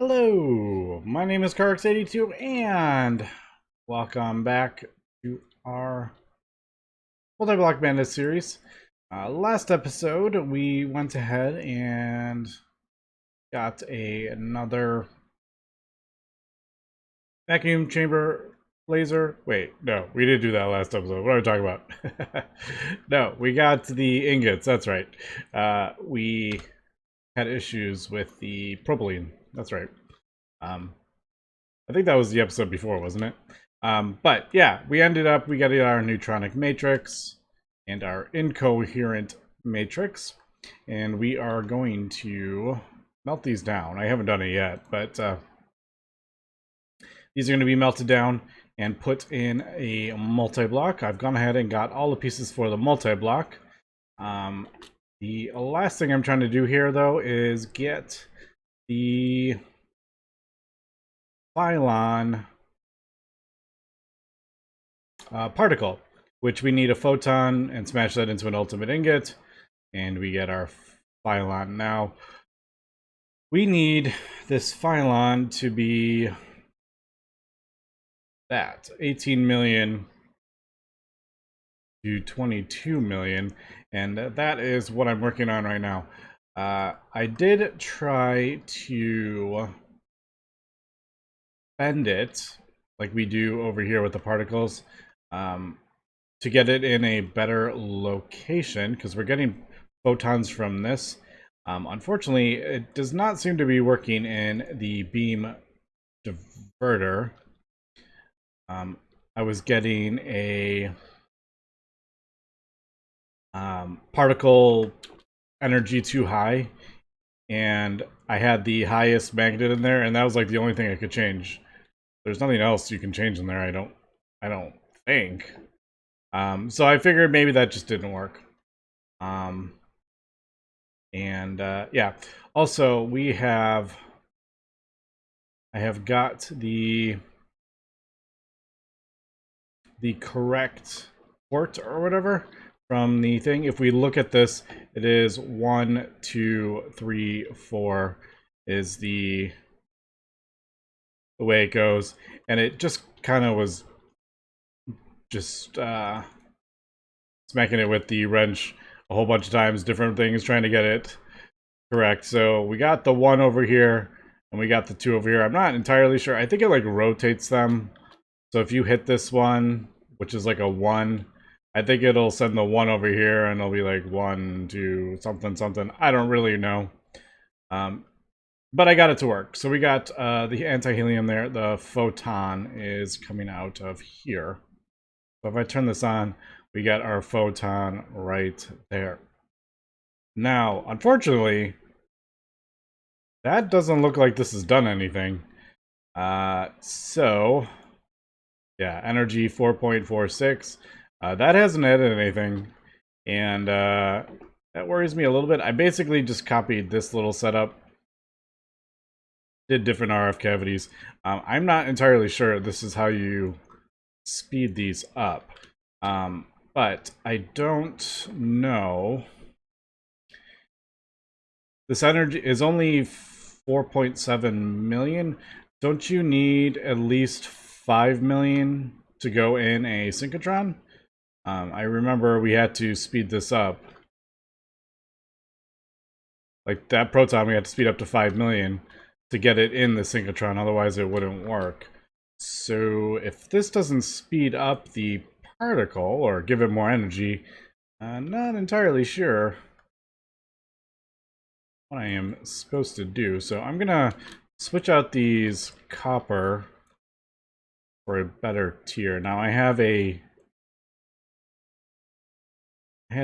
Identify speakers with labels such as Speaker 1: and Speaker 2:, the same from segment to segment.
Speaker 1: Hello, my name is Carx82 and welcome back to our Multiblock Madness series. Last episode we went ahead and got another vacuum chamber laser. Wait, no, we didn't do that last episode. What are we talking about? No, we got the ingots, that's right. We had issues with the propylene, that's right. I think that was the episode before, wasn't it? But yeah, we got our neutronic matrix and our incoherent matrix, and we are going to melt these down. I haven't done it yet, but these are going to be melted down and put in a multi-block. I've gone ahead and got all the pieces for the multi-block. The last thing I'm trying to do here, though, is get the Phyton particle, which we need a photon and smash that into an ultimate ingot, and we get our Phyton. Now, we need this Phyton to be that 18 million to 22 million, and that is what I'm working on right now. I did try to bend it like we do over here with the particles to get it in a better location, because we're getting photons from this. Unfortunately, it does not seem to be working in the beam diverter. I was getting a particle energy too high, and I had the highest magnet in there, and that was like the only thing I could change. There's nothing else you can change in there, I don't think. So I figured maybe that just didn't work. Yeah. Also, I have got the correct port or whatever from the thing. If we look at this, it is 1, 2, 3, 4 is the way it goes, and it just kind of was just smacking it with the wrench a whole bunch of times, different things, trying to get it correct. So we got the 1 over here, and we got the 2 over here. I'm not entirely sure. I think it like rotates them. So if you hit this one, which is like a 1, I think it'll send the 1 over here, and it'll be like 1, 2, something, something. I don't really know. But I got it to work. So we got the anti-helium there. The photon is coming out of here. So if I turn this on, we got our photon right there. Now, unfortunately, that doesn't look like this has done anything. So, yeah, energy 4.46. That hasn't added anything. And that worries me a little bit. I basically just copied this little setup, did different RF cavities. I'm not entirely sure this is how you speed these up. But I don't know. This energy is only 4.7 million. Don't you need at least 5 million to go in a synchrotron? I remember we had to speed this up. Like that proton, we had to speed up to 5 million to get it in the synchrotron, otherwise it wouldn't work. So if this doesn't speed up the particle or give it more energy, I'm not entirely sure what I am supposed to do. So I'm gonna switch out these copper for a better tier. Now I had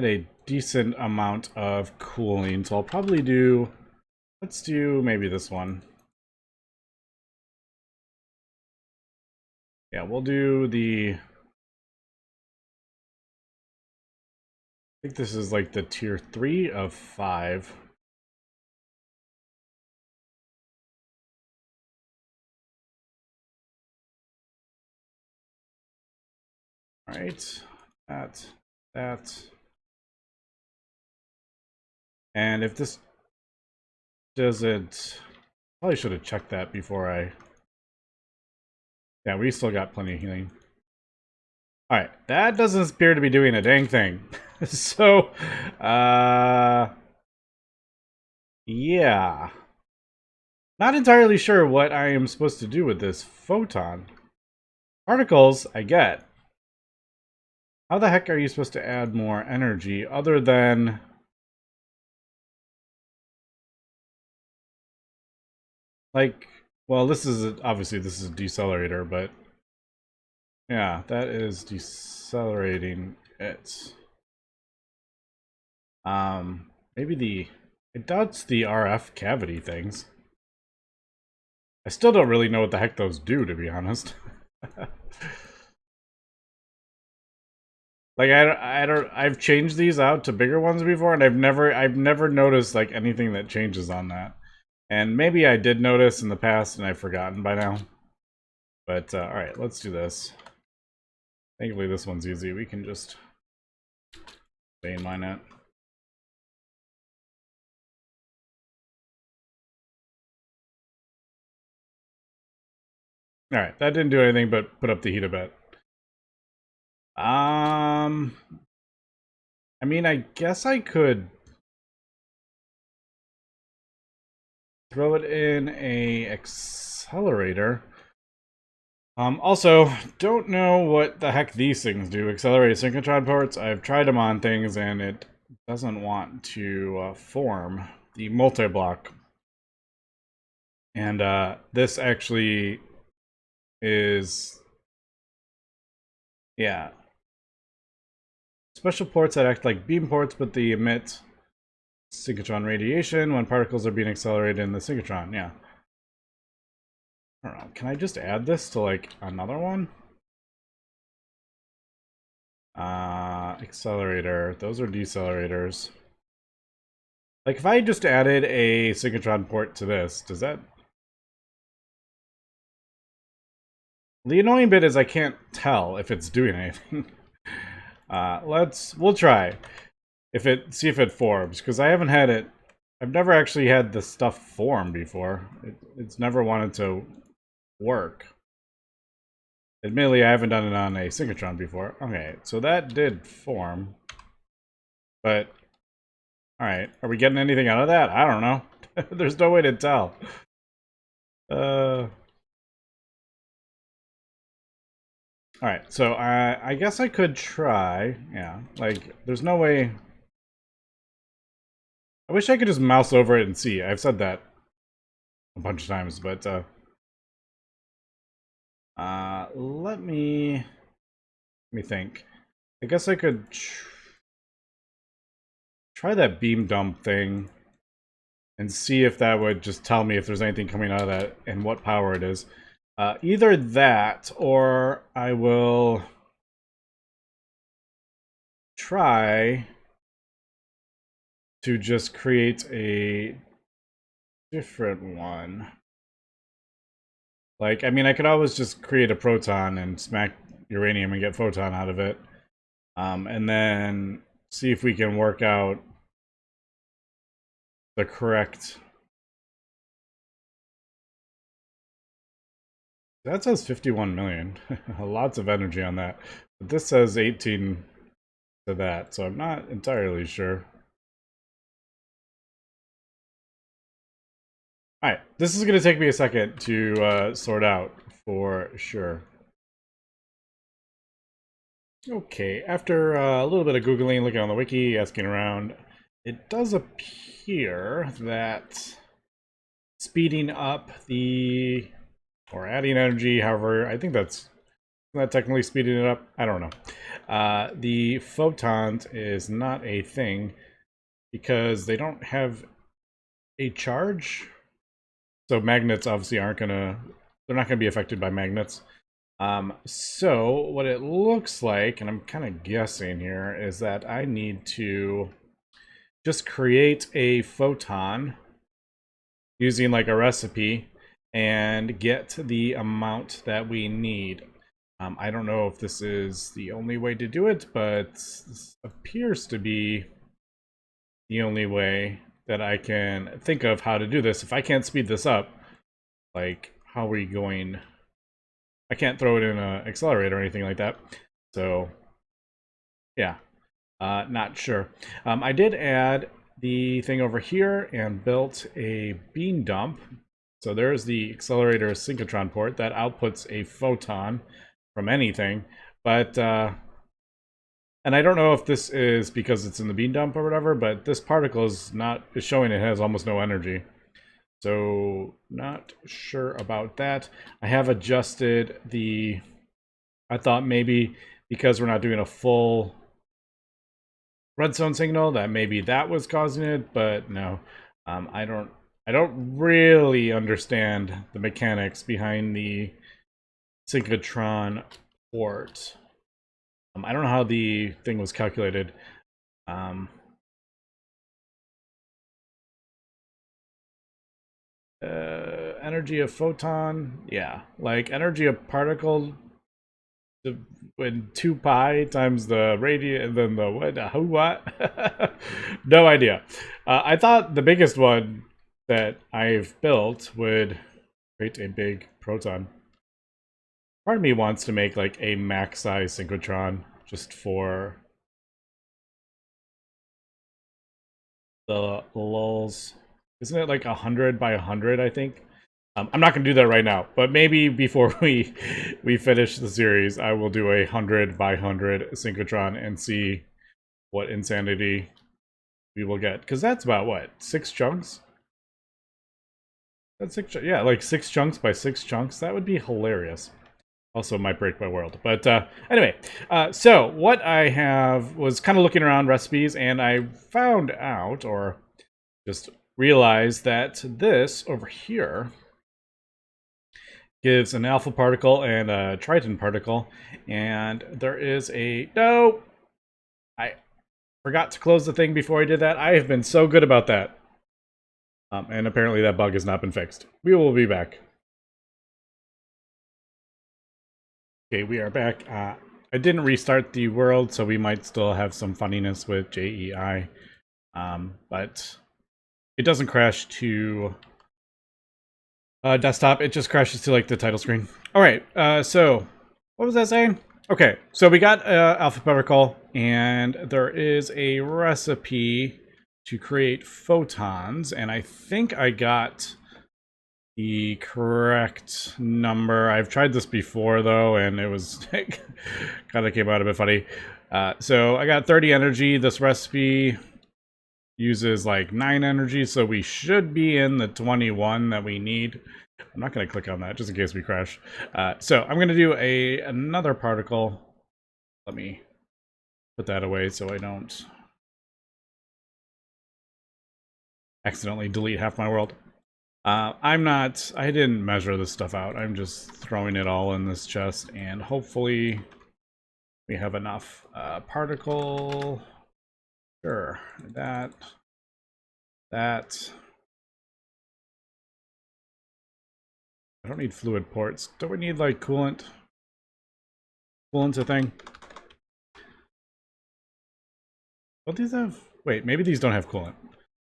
Speaker 1: a decent amount of cooling, so I'll probably do, let's do maybe this one. Yeah, we'll do the, I think this is like the tier 3 of 5. All right, that. And if this doesn't Probably should have checked that before I... Yeah, we still got plenty of healing. Alright, that doesn't appear to be doing a dang thing. So, yeah. Not entirely sure what I am supposed to do with this photon. Particles, I get. How the heck are you supposed to add more energy other than... Like, well, this is obviously this is a decelerator, but yeah, that is decelerating it. Maybe the... I doubt it's the RF cavity things. I still don't really know what the heck those do, to be honest. Like I've changed these out to bigger ones before, and I've never noticed like anything that changes on that. And maybe I did notice in the past and I've forgotten by now. But all right, let's do this. Thankfully, this one's easy. We can just vein mine it. All right, that didn't do anything but put up the heat a bit. I mean, I guess I could throw it in a accelerator. Also, don't know what the heck these things do. Accelerated synchrotron ports. I've tried them on things and it doesn't want to form the multiblock. And this actually is, yeah. Special ports that act like beam ports, but they emit synchrotron radiation when particles are being accelerated in the synchrotron. Yeah. I don't know. Can I just add this to like another one? Accelerator. Those are decelerators. Like if I just added a synchrotron port to this, does that... The annoying bit is I can't tell if it's doing anything. We'll try. See if it forms, because I haven't had it... I've never actually had this stuff form before. It's never wanted to work. Admittedly, I haven't done it on a synchrotron before. Okay, so that did form. But, alright, are we getting anything out of that? I don't know. There's no way to tell. Alright, so I guess I could try. Yeah, like, there's no way... I wish I could just mouse over it and see. I've said that a bunch of times, but let me think. I guess I could try that beam dump thing and see if that would just tell me if there's anything coming out of that and what power it is. Either that, or I will try to just create a different one. Like, I mean, I could always just create a proton and smack uranium and get photon out of it. And then see if we can work out the correct... That says 51 million. Lots of energy on that. But this says 18 to that, so I'm not entirely sure. Alright, this is going to take me a second to sort out for sure. Okay, after a little bit of Googling, looking on the wiki, asking around, it does appear that speeding up the... or adding energy, however, I think that's not technically speeding it up. I don't know. The photons is not a thing because they don't have a charge. So magnets obviously aren't gonna, they're not gonna be affected by magnets. So what it looks like, and I'm kind of guessing here, is that I need to just create a photon using like a recipe and get the amount that we need. I don't know if this is the only way to do it, but this appears to be the only way that I can think of how to do this. If I can't speed this up, Like, how are we going? I can't throw it in an accelerator or anything like that. So, yeah, not sure. I did add the thing over here and built a bean dump. So there's the accelerator synchrotron port that outputs a photon from anything. But, and I don't know if this is because it's in the bean dump or whatever, but this particle is showing it has almost no energy. So not sure about that. I have adjusted the, I thought maybe because we're not doing a full redstone signal that maybe that was causing it, but no. I don't really understand the mechanics behind the synchrotron port. I don't know how the thing was calculated. Energy of photon, yeah, like energy of particle when 2 pi times the radius and then the what no idea. I thought the biggest one that I've built would create a big proton. Part of me wants to make like a max size synchrotron just for the lulz. Isn't it like 100 by 100, I think? I'm not going to do that right now, but maybe before we finish the series, I will do a 100 by 100 synchrotron and see what insanity we will get. Because that's about, what, 6 chunks? That's 6, yeah, like 6 chunks by 6 chunks. That would be hilarious. Also might break my world. But anyway, so what I have was kind of looking around recipes, and I found out, or just realized, that this over here gives an alpha particle and a triton particle, and there is a... No! I forgot to close the thing before I did that. I have been so good about that. And apparently that bug has not been fixed. We will be back. Okay, we are back. I didn't restart the world, so we might still have some funniness with JEI. But it doesn't crash to desktop. It just crashes to like the title screen. All right, so what was I saying? Okay, so we got alpha particle, and there is a recipe to create photons, and I think I got the correct number. I've tried this before though, and it was kind of came out a bit funny. So I got 30 energy. This recipe uses like 9 energy, so we should be in the 21 that we need. I'm not going to click on that just in case we crash. So I'm going to do another particle. Let me put that away so I don't accidentally delete half my world. I didn't measure this stuff out. I'm just throwing it all in this chest, and hopefully we have enough. Particle, sure, that. I don't need fluid ports. Don't we need like coolant? Coolant's a thing. What these have? Wait, maybe these don't have coolant.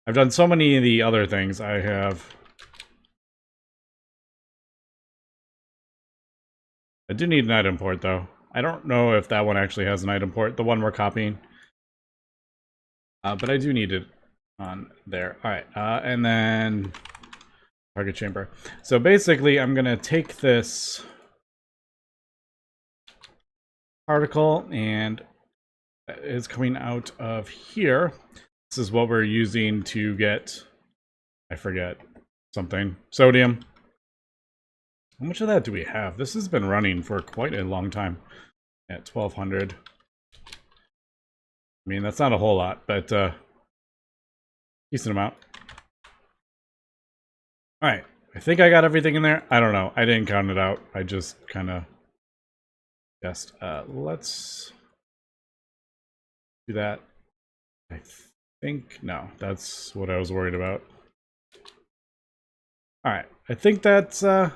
Speaker 1: I've done so many of the other things. I do need an item port though. I don't know if that one actually has an item port, the one we're copying. But I do need it on there. Alright, and then target chamber. So basically I'm gonna take this particle, and it's coming out of here. This is what we're using to get, I forget, something. Sodium. How much of that do we have? This has been running for quite a long time at 1200. I mean, that's not a whole lot, but decent amount. Alright, I think I got everything in there. I don't know. I didn't count it out. I just kind of guessed. Let's do that. I think, no, that's what I was worried about. Alright, I think that's, yeah,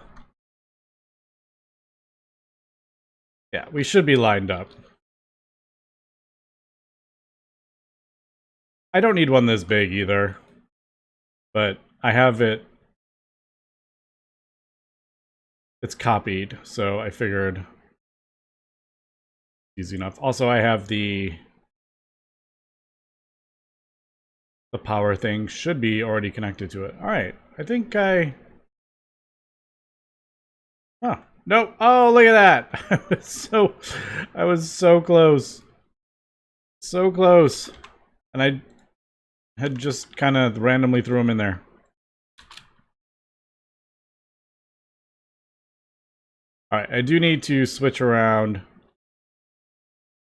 Speaker 1: we should be lined up. I don't need one this big either, but I have it it's copied, so I figured easy enough. Also, I have the power thing should be already connected to it. All right, I think I. Oh no! Oh, look at that! I was so close, so close, and I had just kind of randomly threw them in there. All right, I do need to switch around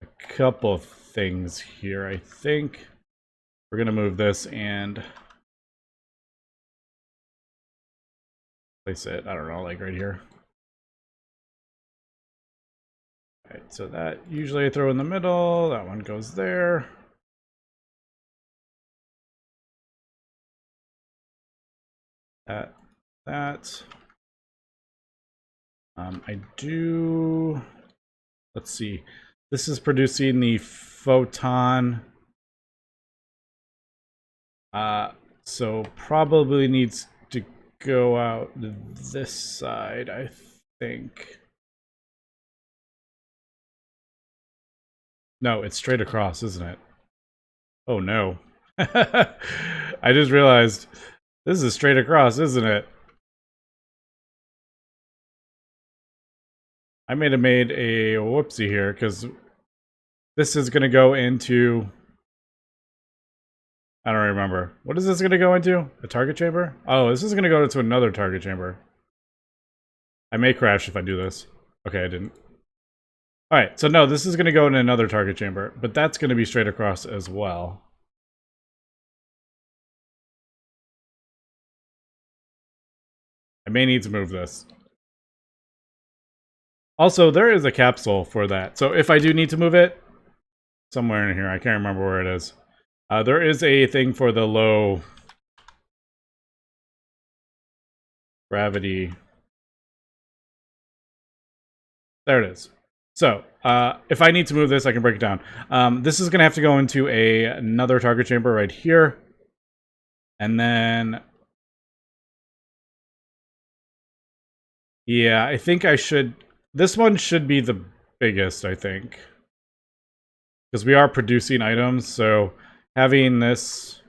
Speaker 1: a couple things here. I think we're gonna move this and place it, I don't know, like right here. All right, so that usually I throw in the middle. That one goes there. That. I do. Let's see. This is producing the Photon. So probably needs to go out this side, I think. No, it's straight across, isn't it? Oh no. I just realized this is straight across, isn't it? I may have made a whoopsie here because this is going to go into... I don't remember. What is this going to go into? A target chamber? Oh, this is going to go into another target chamber. I may crash if I do this. Okay, I didn't. Alright, so no, this is going to go in another target chamber, but that's going to be straight across as well. I may need to move this. Also, there is a capsule for that. So if I do need to move it, somewhere in here, I can't remember where it is. There is a thing for the low gravity. There it is. So, if I need to move this, I can break it down. This is going to have to go into another target chamber right here. And then... yeah, I think I should... this one should be the biggest, I think. Because we are producing items, so having this...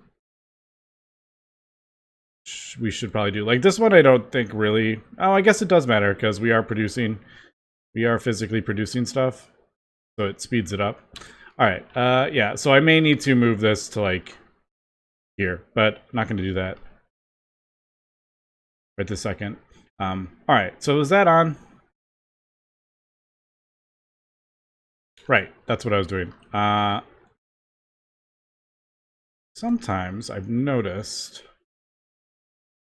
Speaker 1: we should probably do. Like, this one I don't think really... oh, I guess it does matter, because we are producing... we are physically producing stuff. So it speeds it up. Alright, yeah, so I may need to move this to, like, here. But I'm not going to do that right this second. Alright, so is that on? Right, that's what I was doing. Sometimes I've noticed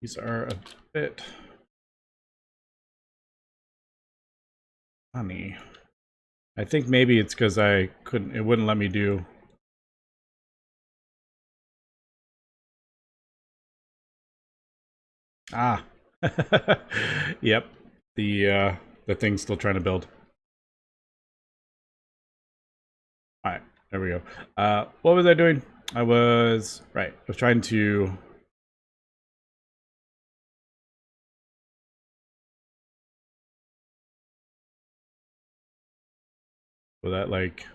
Speaker 1: these are a bit funny. I think maybe it's because I couldn't, it wouldn't let me do. Ah. Yep. The thing's still trying to build. Alright, there we go. What was I doing? I was trying to... well, that, like,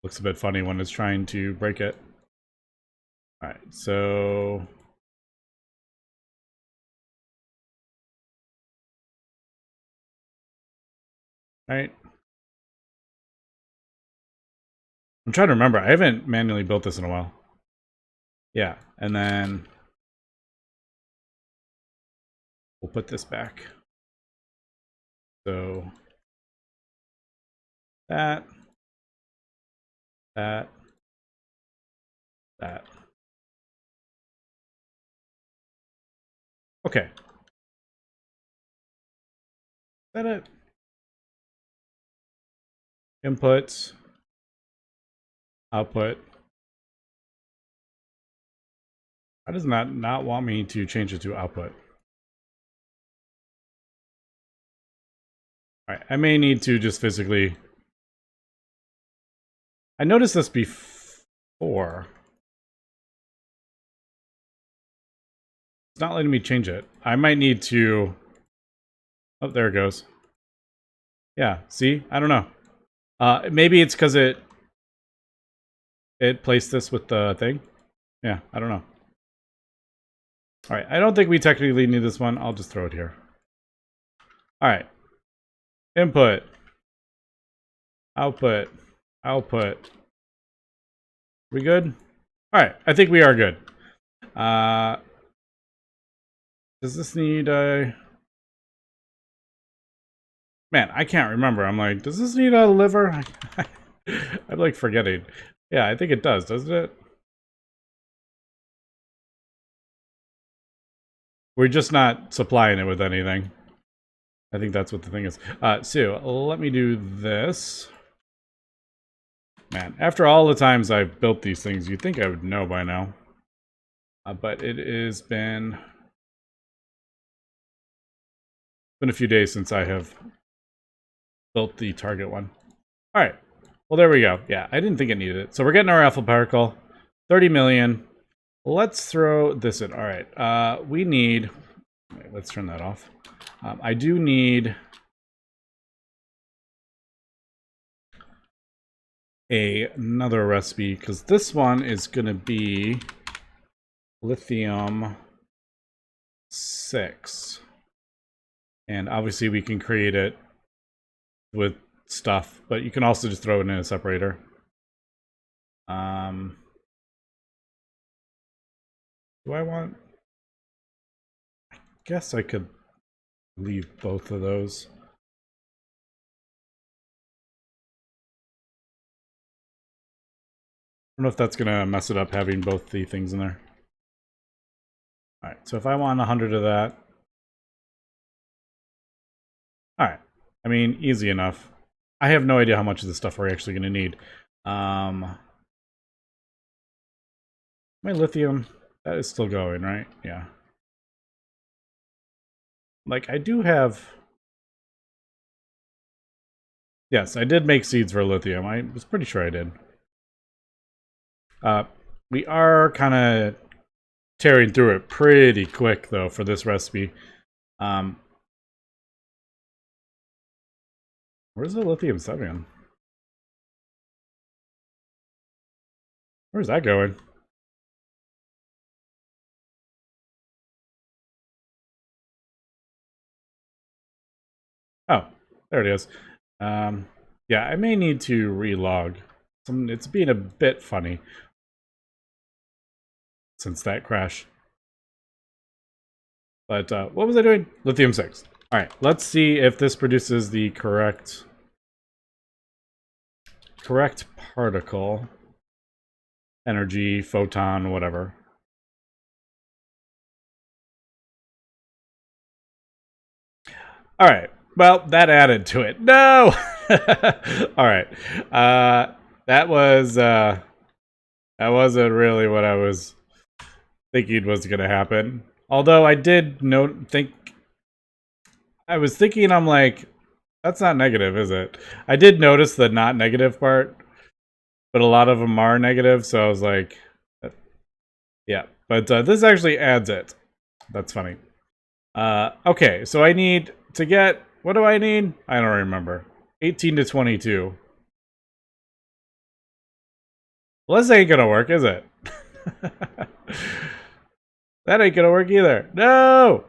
Speaker 1: looks a bit funny when it's trying to break it. Alright, so... alright. I'm trying to remember. I haven't manually built this in a while. Yeah, and then... we'll put this back. So... that... that... okay. Is that it? Inputs. Output. How does that not want me to change it to output? Alright, I may need to just physically... I noticed this before. It's not letting me change it. I might need to Oh, there it goes. Yeah, see? I don't know. Maybe it's because it placed this with the thing. Yeah, I don't know. Alright, I don't think we technically need this one. I'll just throw it here. Alright. Input. Output. Output. We good? Alright, I think we are good. Does this need a... Man, I can't remember. I'm like, does this need a liver? I'm like forgetting. Yeah, I think it does, doesn't it? We're just not supplying it with anything. I think that's what the thing is. So, let me do this. Man, after all the times I've built these things, you'd think I would know by now. But it has been a few days since I have built the target one. Alright. Well, there we go. Yeah, I didn't think it needed it. So we're getting our alpha particle. 30 million. Let's throw this in. Alright. We need... Wait, let's turn that off. I do need... another recipe, because this one is going to be lithium 6. And obviously we can create it with stuff, but you can also just throw it in a separator. Do I want... I guess I could leave both of those. I don't know if that's gonna mess it up having both the things in there. Alright, so if I want 100 of that... Alright, I mean, easy enough. I have no idea how much of this stuff we're actually gonna need. My lithium, that is still going, right? Yeah. Like, I do have... Yes, I did make seeds for lithium. I was pretty sure I did. We are kind of tearing through it pretty quick, though, for this recipe. Where's the lithium 7? Where's that going? Oh, there it is. Yeah, I may need to relog. It's being a bit funny since that crash. But what was I doing? Lithium 6. Alright, let's see if this produces the correct particle. Energy, photon, whatever. Alright, well, that added to it. No! Alright, that wasn't really what I was thinking was going to happen. Although I did I was thinking, I'm like, that's not negative, is it? I did notice the not negative part, but a lot of them are negative, so I was like, yeah. But this actually adds it. That's funny. Okay, so I need to get, what do I need? I don't remember. 18 to 22. Well, this ain't gonna work, is it? That ain't gonna work either. No!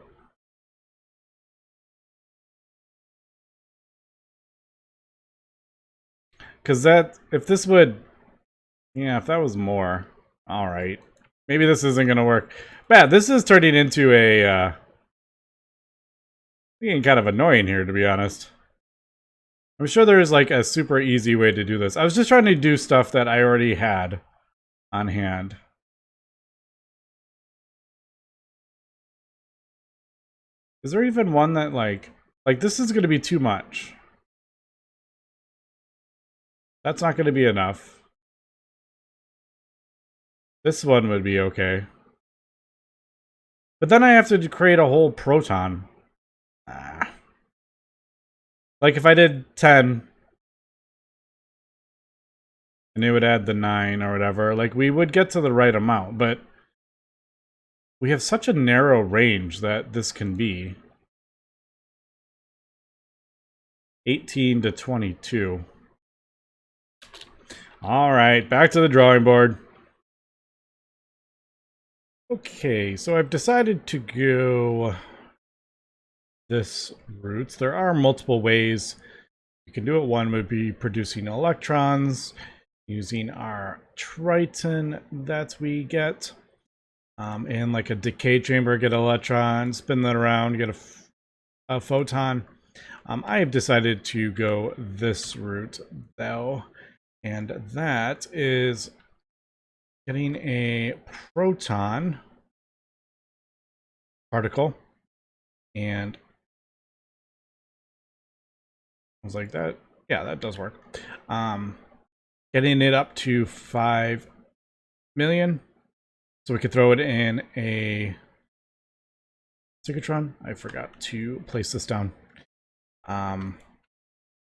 Speaker 1: Because that, if this would, yeah, if that was more, alright. Maybe this isn't gonna work. Man, this is turning into a, getting kind of annoying here, to be honest. I'm sure there's like a super easy way to do this. I was just trying to do stuff that I already had on hand. Is there even one that like this is going to be too much? That's not going to be enough. This one would be okay. But then I have to create a whole proton. Like if I did 10 and it would add the 9 or whatever, like we would get to the right amount, but we have such a narrow range that this can be. 18 to 22. All right, back to the drawing board. Okay, so I've decided to go this route. There are multiple ways you can do it. One would be producing electrons using our Triton that we get in like a decay chamber, get an electron, spin that around, get a photon. I have decided to go this route though, and that is getting a proton particle, and I was like, that, yeah, that does work. Getting it up to 5 million, so we could throw it in a synchrotron. I forgot to place this down.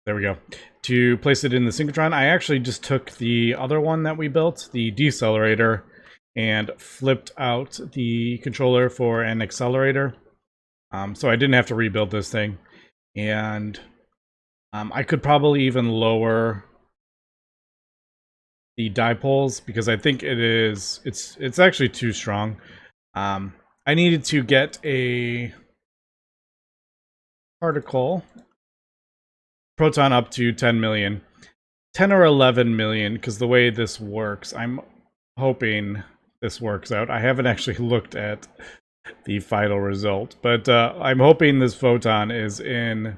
Speaker 1: There we go. To place it in the synchrotron, I actually just took the other one that we built, the decelerator, and flipped out the controller for an accelerator. So I didn't have to rebuild this thing. And I could probably even lower the dipoles because I think it's actually too strong. I needed to get a particle proton up to 10 million. 10 or 11 million, because the way this works, I'm hoping this works out. I haven't actually looked at the final result, but I'm hoping this photon is in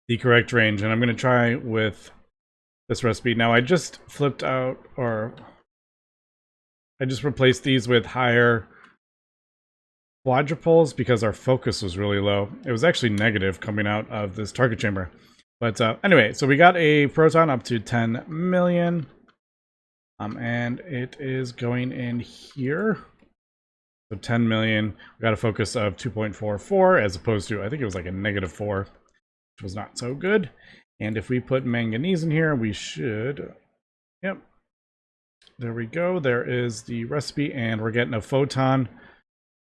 Speaker 1: the correct range, and I'm going to try with this recipe. Now, I just flipped out, or I just replaced these with higher quadrupoles because our focus was really low. It was actually negative coming out of this target chamber. But anyway, so we got a proton up to 10 million. And it is going in here. So 10 million. We got a focus of 2.44 as opposed to, I think it was like a -4, which was not so good. And if we put manganese in here, we should, yep. There we go. There is the recipe, and we're getting a photon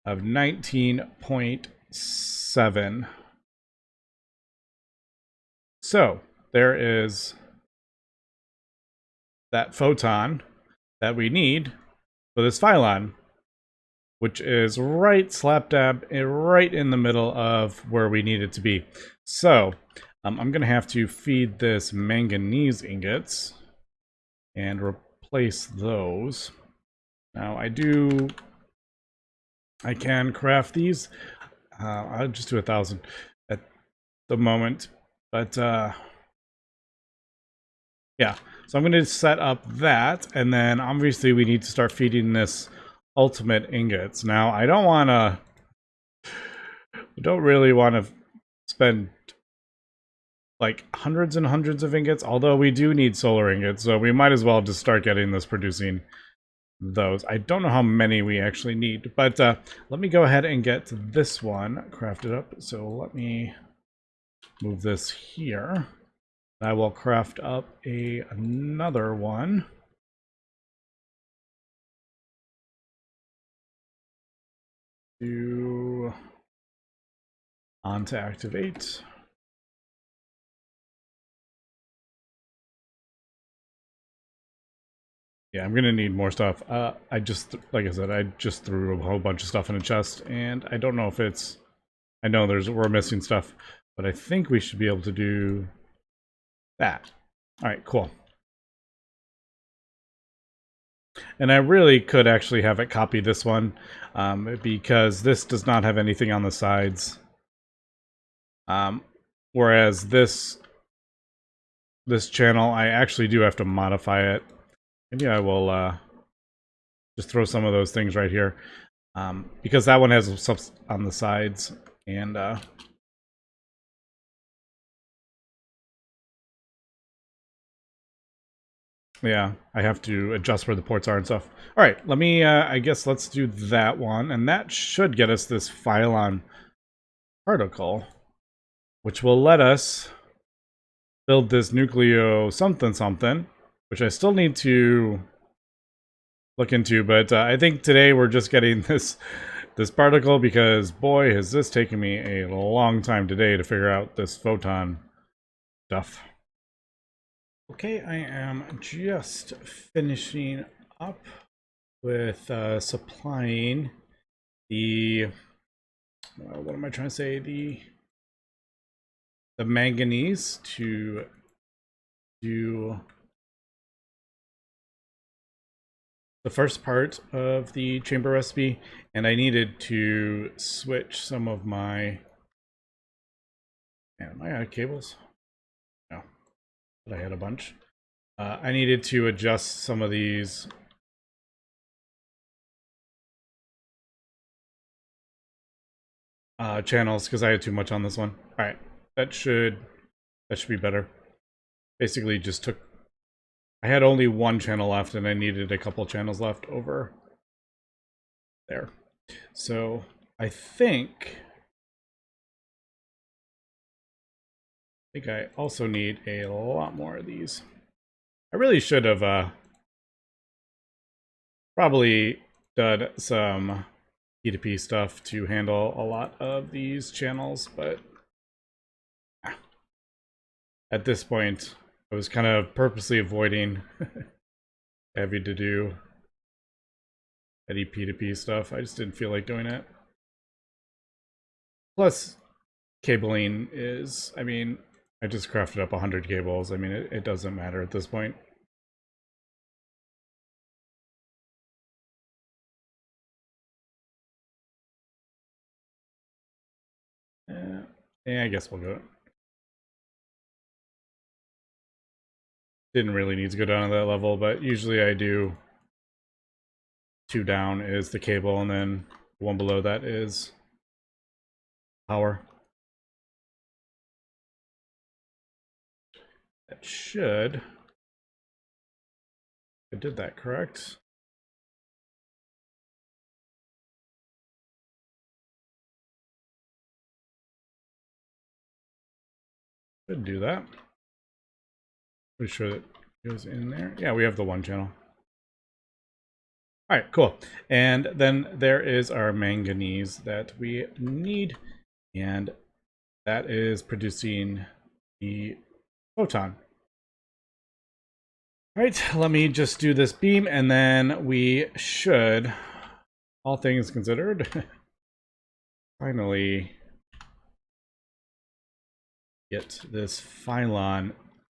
Speaker 1: of 19.7. So there is that photon that we need for this phyton, which is right slap dab right in the middle of where we need it to be. So I'm going to have to feed this manganese ingots and replace those. Now I can craft these. I'll just do 1,000 at the moment, but yeah. So I'm going to set up that, and then obviously we need to start feeding this ultimate ingots. Now I don't really want to spend like hundreds and hundreds of ingots, although we do need solar ingots, so we might as well just start getting this producing those. I don't know how many we actually need, but let me go ahead and get this one crafted up. So let me move this here. I will craft up another one. On to activate. Yeah, I'm gonna need more stuff. I just, like I said, I just threw a whole bunch of stuff in a chest, and I don't know if it's, I know we're missing stuff, but I think we should be able to do that. All right, cool. And I really could actually have it copy this one, because this does not have anything on the sides. Whereas this channel, I actually do have to modify it. Maybe I will just throw some of those things right here, because that one has stuff on the sides, and yeah, I have to adjust where the ports are and stuff. All right, let me, I guess let's do that one, and that should get us this phyton particle, which will let us build this nucleo something something, which I still need to look into, but I think today we're just getting this this particle because, boy, has this taken me a long time today to figure out this photon stuff. Okay, I am just finishing up with supplying the, what am I trying to say, the manganese to do the first part of the chamber recipe, and I needed to switch some of my, am I out of cables? No, but I had a bunch. I needed to adjust some of these channels because I had too much on this one. All right, that should be better. Basically just took, I had only one channel left and I needed a couple channels left over there. So I think I also need a lot more of these. I really should have probably done some P2P stuff to handle a lot of these channels, but at this point I was kind of purposely avoiding having to do any P2P stuff. I just didn't feel like doing it. Plus, cabling is, I mean, I just crafted up 100 cables. I mean, it doesn't matter at this point. Yeah, I guess we'll do it. Didn't really need to go down to that level, but usually I do 2 down is the cable, and then 1 below that is power. That should, I did that correct. Should do that. Pretty sure that goes in there. Yeah, we have the 1 channel. All right, cool. And then there is our manganese that we need, and that is producing the photon. All right, let me just do this beam, and then we should, all things considered, finally get this Phyllon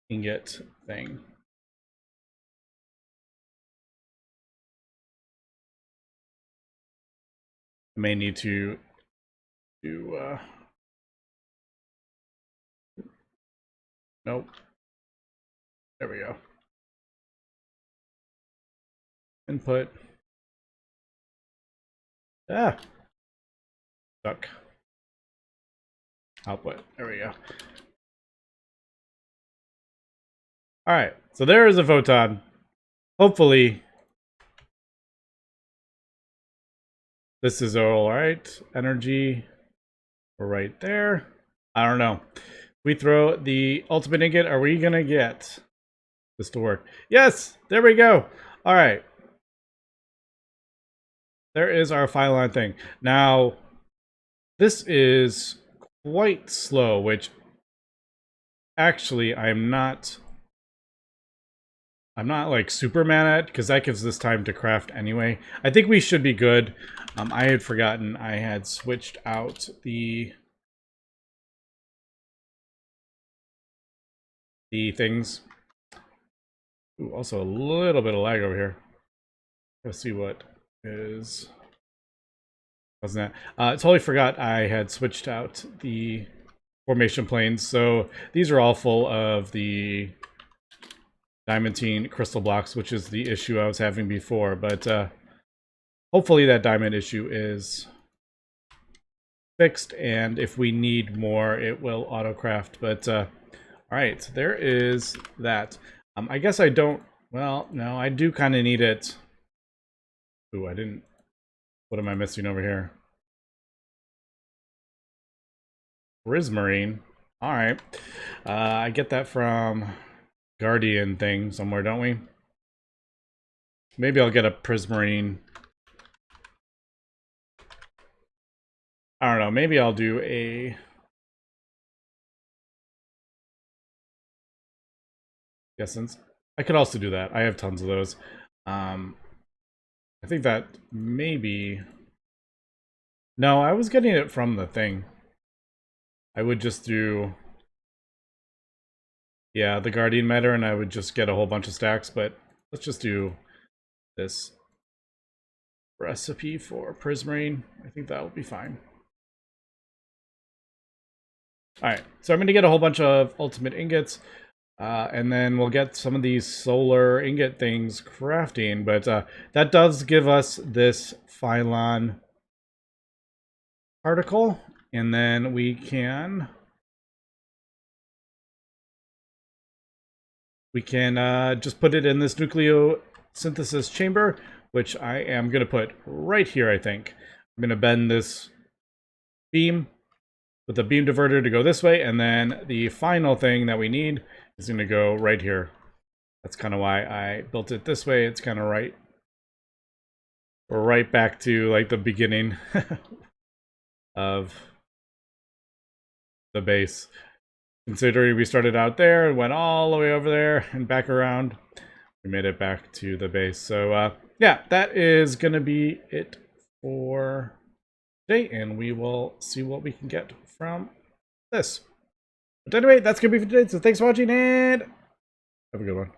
Speaker 1: ingot thing. I may need to do, nope. There we go. Input. Ah. Stuck. Output. There we go. All right. So there is a photon. Hopefully, this is all right. Energy. We're right there. I don't know. We throw the ultimate ingot. Are we gonna get this to work? Yes. There we go. All right. There is our Phyllon thing. Now, this is quite slow, which actually I'm not like super mad at, because that gives us time to craft anyway. I think we should be good. I had forgotten I had switched out the things. Ooh, also a little bit of lag over here. Let's see what is. Wasn't that? I totally forgot I had switched out the formation planes. So these are all full of the diamantine crystal blocks, which is the issue I was having before. But hopefully that diamond issue is fixed, and if we need more, it will autocraft. But all right, there is that. I guess I don't. Well, no, I do kind of need it. Ooh, I didn't. What am I missing over here? Prismarine. All right. I get that from Guardian thing somewhere, don't we? Maybe I'll get a Prismarine I don't know, maybe I'll do a... Yeah, since I could also do that. I have tons of those. I think that maybe... No, I was getting it from the thing. I would just do... Yeah, the Guardian Matter, and I would just get a whole bunch of stacks, but let's just do this recipe for Prismarine. I think that will be fine. Alright, so I'm going to get a whole bunch of ultimate ingots, and then we'll get some of these solar ingot things crafting, but that does give us this Phyllon particle, and then we can just put it in this nucleosynthesis chamber, which I am going to put right here, I think. I'm going to bend this beam with the beam diverter to go this way, and then the final thing that we need is going to go right here. That's kind of why I built it this way. It's kind of right. We're right back to like the beginning of the base. Considering we started out there and went all the way over there and back around, we made it back to the base. So yeah, that is going to be it for today, and we will see what we can get from this. But anyway, that's going to be for today, so thanks for watching, and have a good one.